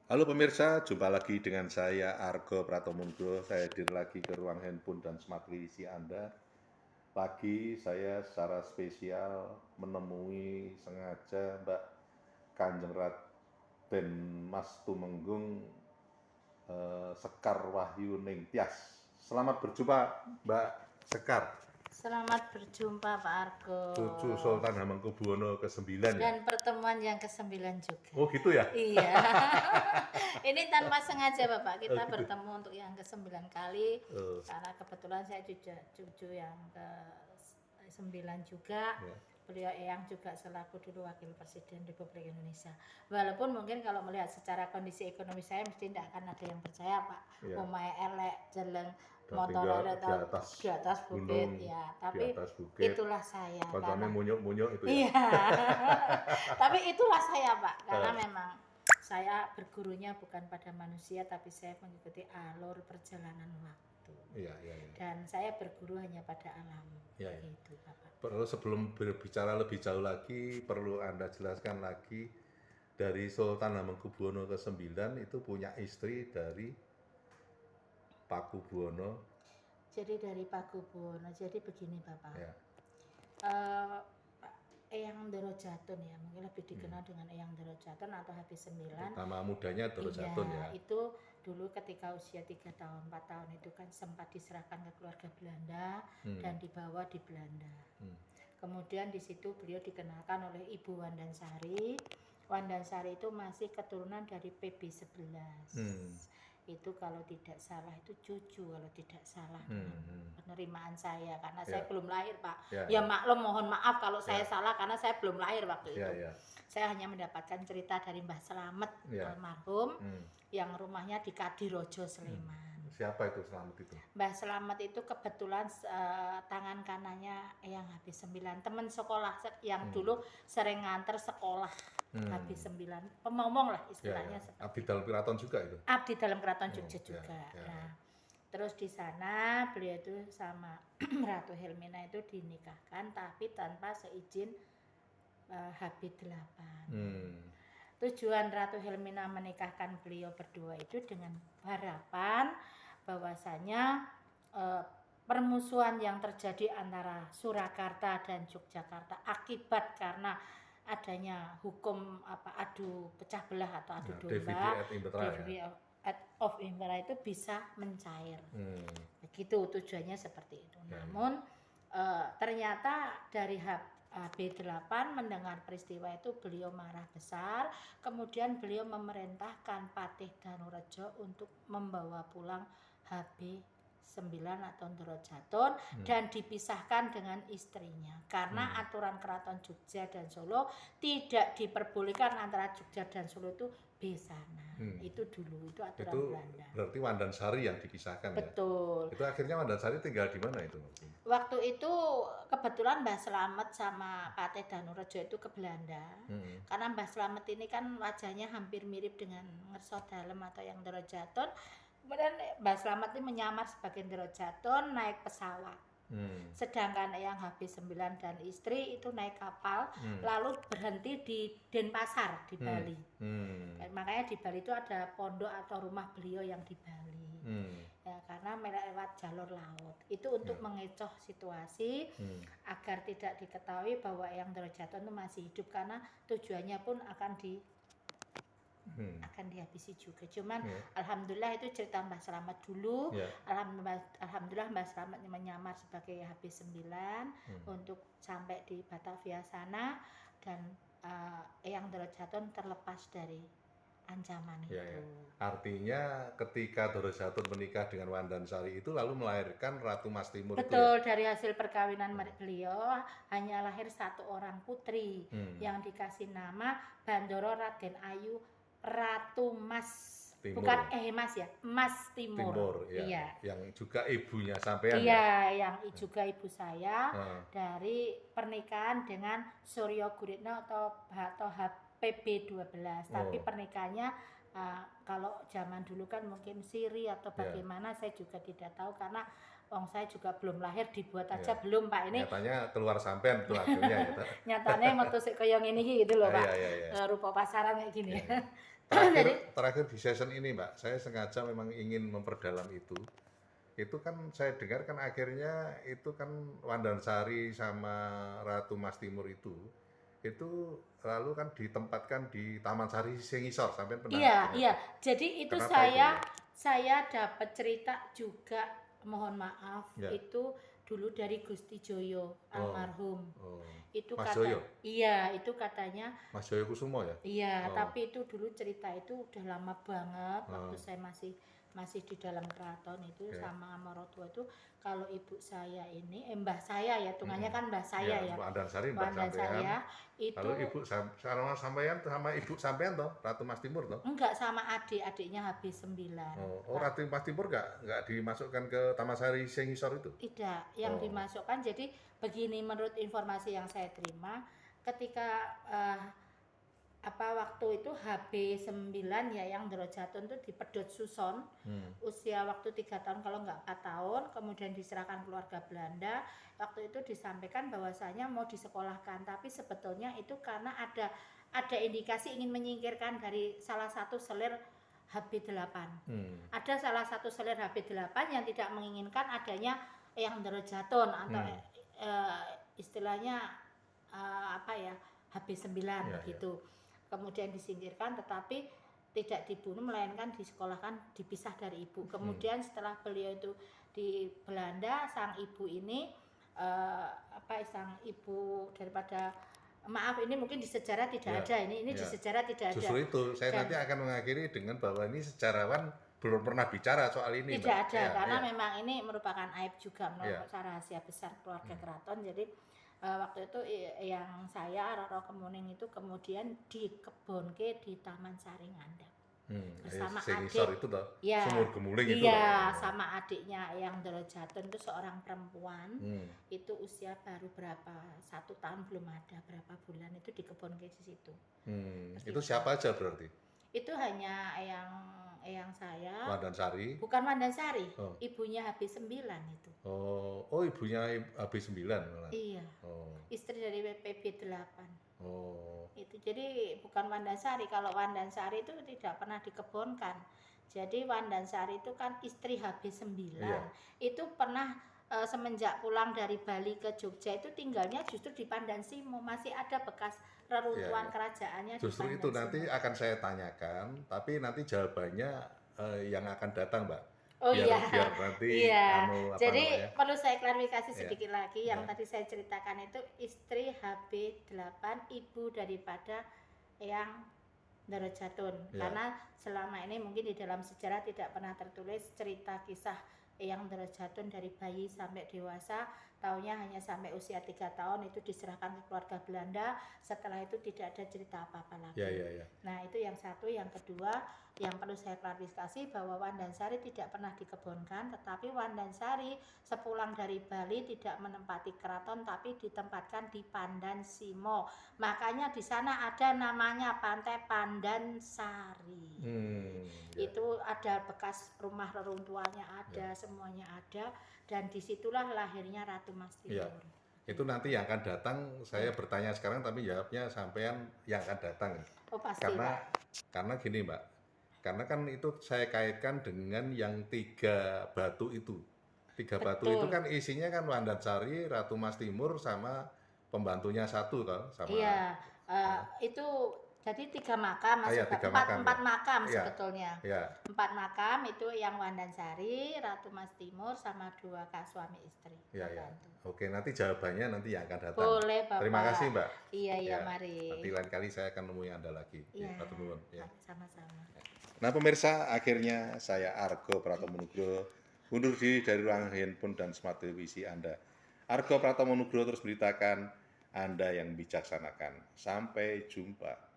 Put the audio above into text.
Halo pemirsa, jumpa lagi dengan saya Argo Pratomunggo. Saya hadir lagi ke ruang handphone dan smart living Anda. Lagi saya secara spesial menemui sengaja Mbak Kanjeng Raden Mas Tumenggung Sekar Wahyu Ningtyas. Selamat berjumpa Mbak Sekar. Selamat berjumpa Pak Argo. Cucu Sultan Hamengkubuwono ke-9 ya? Dan pertemuan yang ke-9 juga. Oh gitu ya? Iya. Ini tanpa sengaja Bapak, kita gitu. bertemu untuk yang ke-9 kali. Oh. Karena kebetulan saya juga cucu yang ke-9 juga. Ya. Beliau Eyang juga selaku dulu Wakil Presiden Republik Indonesia. Walaupun mungkin kalau melihat secara kondisi ekonomi saya mesti tidak akan ada yang percaya Pak. Ya. Omahe elek, jeleng, Dan motor tinggal ada di atas bukit, gunung, ya. di Tapi atas bukit. itulah saya. Koncone munyuk-munyuk itu ya. Iya. Tapi itulah saya Pak, karena memang saya bergurunya bukan pada manusia, tapi saya mengikuti alur perjalanan waktu. Iya. Dan saya berguru hanya pada alam. Iya. Gitu Bapak. Perlu sebelum berbicara lebih jauh lagi, perlu Anda jelaskan lagi dari Sultan Hamengkubuwono ke-9 itu punya istri dari Pakubuwono. Jadi dari Pakubuwono. Jadi begini Bapak. Ya. Eyang Dorojatun ya, mungkin lebih dikenal dengan Eyang Dorojatun atau HP9. Nama mudanya Dorojatun ya. Itu dulu ketika usia 3 tahun, 4 tahun itu kan sempat diserahkan ke keluarga Belanda dan dibawa di Belanda. Kemudian di situ beliau dikenalkan oleh Ibu Wandansari. Wandansari itu masih keturunan dari PB11. Itu kalau tidak salah itu cucu kalau tidak salah penerimaan saya karena saya belum lahir Pak. Ya maklum, mohon maaf kalau saya salah karena saya belum lahir waktu itu. Saya hanya mendapatkan cerita dari Mbah Slamet almarhum yang rumahnya di Kadirojo, Sleman. Siapa itu Slamet itu? Mbah Slamet itu kebetulan tangan kanannya yang habis 9, teman sekolah yang dulu sering nganter sekolah. Habis 9, pemomong lah istilahnya. Abdi dalam keraton juga itu? Abdi dalam keraton Jogja juga. Nah, terus di sana beliau itu sama Ratu Helmina itu dinikahkan tapi tanpa seizin HB8. Tujuan Ratu Helmina menikahkan beliau berdua itu dengan harapan bahwasanya permusuhan yang terjadi antara Surakarta dan Yogyakarta akibat karena adanya hukum adu pecah belah atau adu domba, Davy of Imbra itu bisa mencair. Begitu tujuannya seperti itu. Namun ternyata dari HB8 mendengar peristiwa itu beliau marah besar, kemudian beliau memerintahkan Patih Danurejo untuk membawa pulang HB9 atau Dorojatun dan dipisahkan dengan istrinya karena aturan Keraton Jogja dan Solo tidak diperbolehkan antara Jogja dan Solo itu besanan. Itu dulu itu aturan itu Belanda. Berarti Wandansari yang dipisahkan. Betul. Ya? Itu akhirnya Wandansari tinggal di mana itu? Waktu itu kebetulan Mbah Slamet sama Patih Danurejo itu ke Belanda. Karena Mbah Slamet ini kan wajahnya hampir mirip dengan Ngerso Dalem atau yang Dorojatun. Kemudian Mbah Slamet ini menyamar sebagai Dorojatun naik pesawat. Sedangkan yang HB9 dan istri itu naik kapal lalu berhenti di Denpasar di Bali. Makanya di Bali itu ada pondok atau rumah beliau yang di Bali. Ya, karena lewat jalur laut. Itu untuk mengecoh situasi agar tidak diketahui bahwa yang Dorojatun itu masih hidup karena tujuannya pun akan dihabisi juga. Cuman alhamdulillah itu cerita Mbah Slamet dulu. Alhamdulillah Mbah Slamet menyamar sebagai HB9 untuk sampai di Batavia sana dan Eyang Dorojatun terlepas dari ancaman itu. Artinya ketika Dorojatun menikah dengan Wandansari itu lalu melahirkan Ratu Mas Timur. Betul, dari hasil perkawinan beliau hanya lahir 1 orang putri yang dikasih nama Bandoro Raden Ayu Ratu Mas Timur. Bukan Mas ya, Mas Timur. Iya. Yang juga ibunya sampean. Iya, yang juga ibu saya dari pernikahan dengan Suryo Guritno atau PB12. Tapi pernikahannya kalau zaman dulu kan mungkin siri atau bagaimana saya juga tidak tahu karena saya juga belum lahir, dibuat aja belum Pak ini. Nyatanya keluar sampean tuh akhirnya ya. Nyatanya metu sik koyo ngene iki gitu loh Pak. Rupa pasaran kayak gini. Jadi Terakhir di season ini Mbak, saya sengaja memang ingin memperdalam itu. Itu kan saya dengar kan akhirnya itu kan Wandansari sama Ratu Mas Timur itu lalu kan ditempatkan di Taman Sari Sengisor, sampai pernah iya, dengar iya. Pak? Jadi itu Kenapa itu saya ya? saya dapat cerita juga, mohon maaf, Ya. itu dulu dari Gusti Joyo Oh, almarhum. oh. Itu Mas Joyo, iya, itu katanya Mas Joyo Kusumo ya? iya, Oh, tapi itu dulu cerita itu udah lama banget waktu oh, saya masih masih di dalam keraton itu ya. sama Amorotua itu, kalau ibu saya ini mbah saya ya, tungannya kan mbah Ya, saya ya. Wandansari Mbak Wandan sampean. saya itu Lalu sama sampean sama ibu sampean toh, Ratu Mas Timur toh? enggak sama adik-adiknya habis 9. Oh, Ratu Mas Timur nggak dimasukkan ke Taman Sari Sengisor itu? Tidak, yang Oh, dimasukkan jadi begini, menurut informasi yang saya terima, ketika waktu itu HB9 ya, yang Ndorojatun itu di Pedot Suson, usia waktu 3 tahun kalau nggak 4 tahun, kemudian diserahkan keluarga Belanda. Waktu itu disampaikan bahwasanya mau disekolahkan, tapi sebetulnya itu karena ada indikasi ingin menyingkirkan dari salah satu selir HB8. Ada salah satu selir HB8 yang tidak menginginkan adanya yang Ndorojatun atau istilahnya HB9 ya, begitu. Kemudian disingkirkan, tetapi tidak dibunuh melainkan disekolahkan, dipisah dari ibu. Kemudian setelah beliau itu di Belanda, sang ibu ini sang ibu daripada, maaf ini mungkin di sejarah tidak ada, ini di sejarah tidak ada. Justru itu saya nanti akan mengakhiri dengan bahwa ini sejarawan belum pernah bicara soal ini. Tidak ada, karena memang ini merupakan aib juga, merupakan rahasia besar keluarga keraton. Jadi waktu itu yang saya Roro Kemuning itu kemudian dikebonke di Taman Sari Ngandap bersama Sengisor adik itu toh, ya, Sumur Gemuling itu iya, sama adiknya yang Ndorojatun itu seorang perempuan. Itu usia baru berapa, 1 tahun belum ada, berapa bulan itu dikebonke di situ. Itu siapa aja berarti? Itu hanya yang saya, Wandansari, bukan Wandansari, ibunya HB9 itu. Oh, ibunya HB9 malah. Iya. Istri dari PB8. Oh. Itu jadi bukan Wandansari. Kalau Wandansari itu tidak pernah dikebonkan. Jadi Wandansari itu kan istri HB9. Itu pernah semenjak pulang dari Bali ke Jogja itu tinggalnya justru di Pandansimo, masih ada bekas reruntuhan kerajaannya. Justru itu nanti akan saya tanyakan, tapi nanti jawabannya yang akan datang, Mbak. Biar nanti jadi perlu saya klarifikasi sedikit lagi. Yang tadi saya ceritakan itu istri HB8, ibu daripada yang Ndorojatun. Karena selama ini mungkin di dalam sejarah tidak pernah tertulis cerita kisah yang Ndorojatun dari bayi sampai dewasa. Taunya hanya sampai usia 3 tahun itu diserahkan ke keluarga Belanda. Setelah itu tidak ada cerita apa-apa lagi. Nah itu yang satu. Yang kedua, yang perlu saya klarifikasi bahwa Wandansari tidak pernah dikebonkan, tetapi Wandansari sepulang dari Bali tidak menempati keraton, tapi ditempatkan di Pandansimo. Makanya di sana ada namanya Pantai Pandansari. Itu ada bekas rumah reruntuhannya ada, semuanya ada, dan disitulah lahirnya Ratu Mas Timur. Itu nanti yang akan datang. Saya bertanya sekarang, tapi jawabnya sampean yang akan datang. Pasti, karena gini Mbak, karena kan itu saya kaitkan dengan yang 3 batu itu. 3 batu itu kan isinya kan Wandansari, Ratu Mas Timur, sama pembantunya 1 kan, sama. Itu jadi 3 makam, empat makam sebetulnya. 4 makam itu yang Wandansari, Ratu Mas Timur, sama 2 suami istri. Oke, nanti jawabannya nanti yang akan datang. Boleh Bapak. Terima kasih Mbak. Iya, mari. Nanti lain kali saya akan nemui Anda lagi. Sama-sama. Nah pemirsa, akhirnya saya Argo Pratomonugro undur diri dari ruang handphone dan smart televisi Anda. Argo Pratomonugro terus beritakan, Anda yang bijaksanakan. Sampai jumpa.